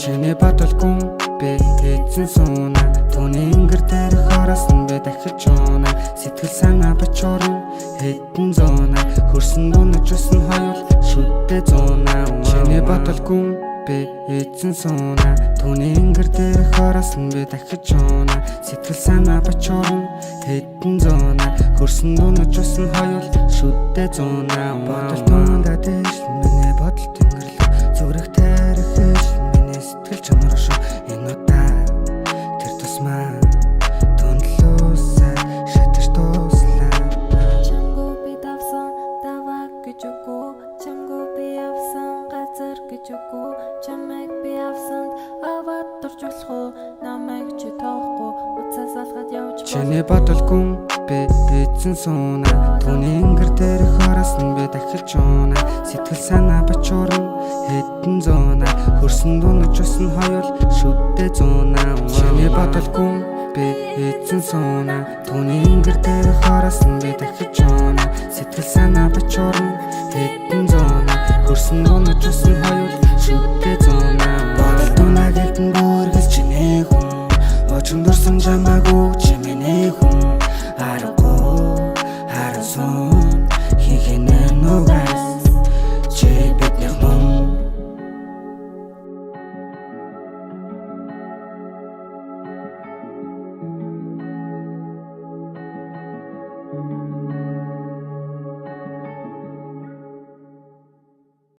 Чиний бодолгүй би эзэн сууна. Түүний ингэр дээр хоросон би дахиж уна. Сэтгэл санаа бачуурн хэдэн зуна. Хөрсөн дунаж усан хоёул шүдтэй зуна. Чиний бодолгүй би эзэн сууна. Түүний ингэр дээр хоросон би дахиж уна. Сэтгэл санаа бачуурн хэдэн зуна. Хөрсөн дунаж усан хоёул шүдтэй зуна. Бодол тундаа дэш миний бодол тэнгэрлэг. Зүрх тарихэл миний сэтгэл чанар шүү. Энэ удаа тэр тусмаа тундлуусаа шатаж туслаа. Чамгүй би давсан даваа гэж үгүй. Чамгүй би авсан газар гэж үгүй. Чамайг би авсанд аваад дурж болох уу? Намайг чи тоохгүй уцаас алгаад явж Чиний бодолгүй би эзэн сууна. Түүний ингэр дээр хоросон би дахиж уна. Сэтгэл санаа бачуурн хэдэн зуна. Хөрсөн дунаж усан хоёул шүдтэй зуна. Чиний бодолгүй би эзэн сууна. Түүний ингэр дээр хоросон би дахиж уна. Сэтгэл санаа бачуурн хэдэн зуна. Хөрсөн дунаж усан хоёул шүдтэй зуна. Бодол дунаа гэлтэн бүргэл чиний хүн. Очон дурсан жамаагүй чи миний хүн. Аргагүй харан сон хинхэнэ нүгээс